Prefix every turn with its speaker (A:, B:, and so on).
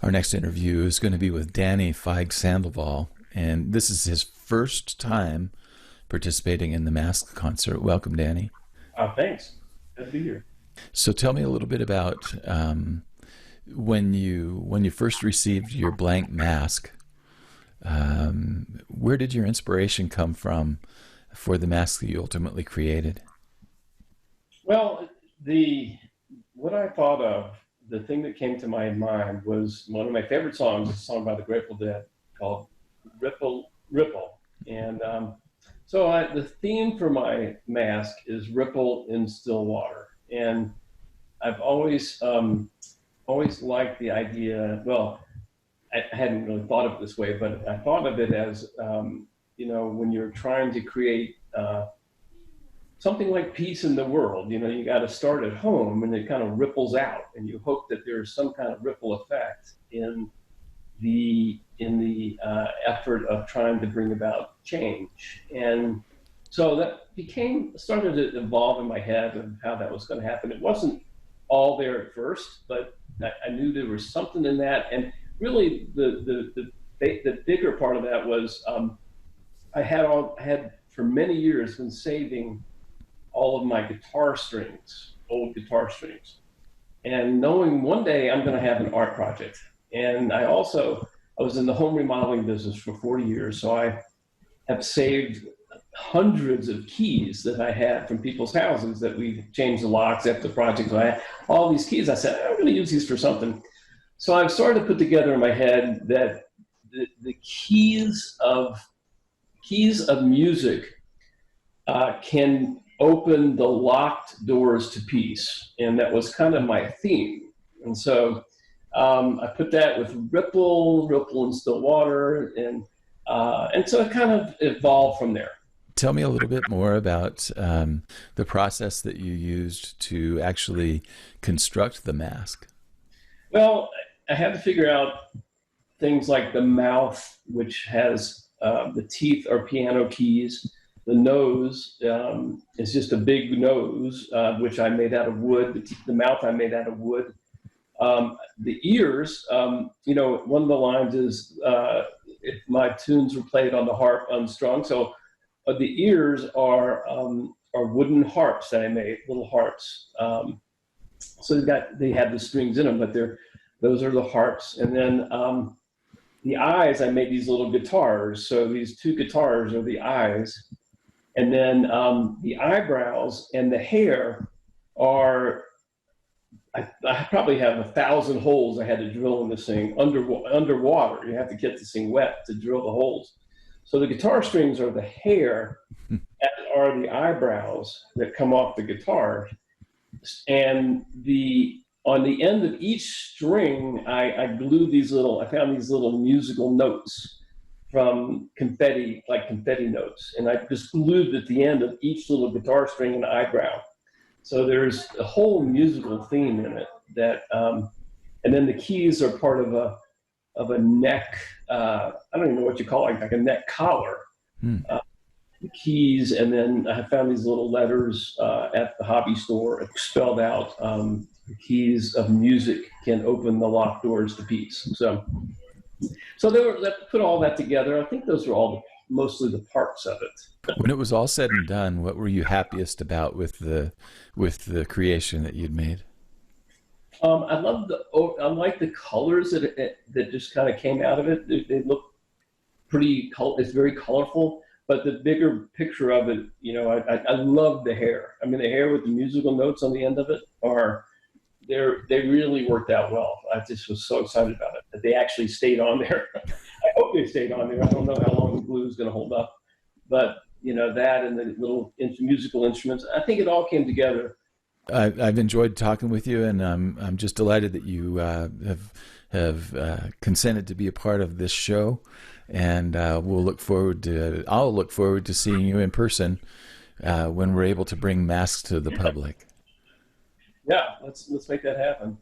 A: Our next interview is going to be with Danny Feig Sandoval, and this is his first time participating in the Mask concert. Welcome, Danny.
B: Thanks. Good to be here.
A: So tell me a little bit about when you first received your blank mask. Where did your inspiration come from for the mask that you ultimately created?
B: Well, the what I thought of, the thing that came to my mind was one of my favorite songs, a song by the Grateful Dead called "Ripple Ripple," and the theme for my mask is "Ripple in Still Water," and I've always liked the idea. Well, I hadn't really thought of it this way, but I thought of it as when you're trying to create something like peace in the world, you got to start at home, and it kind of ripples out, and you hope that there's some kind of ripple effect in the effort of trying to bring about change. And so that started to evolve in my head of how that was going to happen. It wasn't all there at first, but I knew there was something in that. And really, the bigger part of that was I had for many years been saving all of my old guitar strings, and knowing one day I'm going to have an art project. And I was in the home remodeling business for 40 years, so I have saved hundreds of keys that I had from people's houses that we changed the locks after the project. So I had all these keys. I said, I'm going to use these for something. So I've started to put together in my head that the keys of music can open the locked doors to peace, and that was kind of my theme. And so I put that with ripple in still water, and so it kind of evolved from there.
A: Tell me a little bit more about the process that you used to actually construct the mask.
B: Well, I had to figure out things like the mouth, which has the teeth are piano keys. The nose is just a big nose, which I made out of wood. The mouth I made out of wood. The ears, one of the lines is if my tunes were played on the harp unstrung. So the ears are wooden harps that I made, little harps. So they have the strings in them, but those are the harps. And then the eyes, I made these little guitars. So these two guitars are the eyes. And then the eyebrows and the hair are, I probably have 1,000 holes I had to drill in this thing underwater. You have to get this thing wet to drill the holes. So the guitar strings are the hair, as are the eyebrows that come off the guitar. And on the end of each string, I found these little musical notes from confetti, like confetti notes. And I just glued at the end of each little guitar string and eyebrow. So there's a whole musical theme in it and then the keys are part of a neck, I don't even know what you call it, like a neck collar.
A: Hmm.
B: The keys, and then I found these little letters at the hobby store spelled out, the keys of music can open the locked doors to peace. So that put all that together. I think those are mostly the parts of it.
A: When it was all said and done, what were you happiest about with the creation that you'd made?
B: I like the colors that just kind of came out of it. They look it's very colorful, but the bigger picture of it, I love the hair. I mean, the hair with the musical notes on the end of it they really worked out well. I just was so excited about it that they actually stayed on there. I hope they stayed on there. I don't know how long the glue is going to hold up, but that and the little musical instruments, I think it all came together.
A: I've enjoyed talking with you, and I'm just delighted that you have consented to be a part of this show. And I'll look forward to seeing you in person when we're able to bring masks to the public.
B: Yeah, let's make that happen.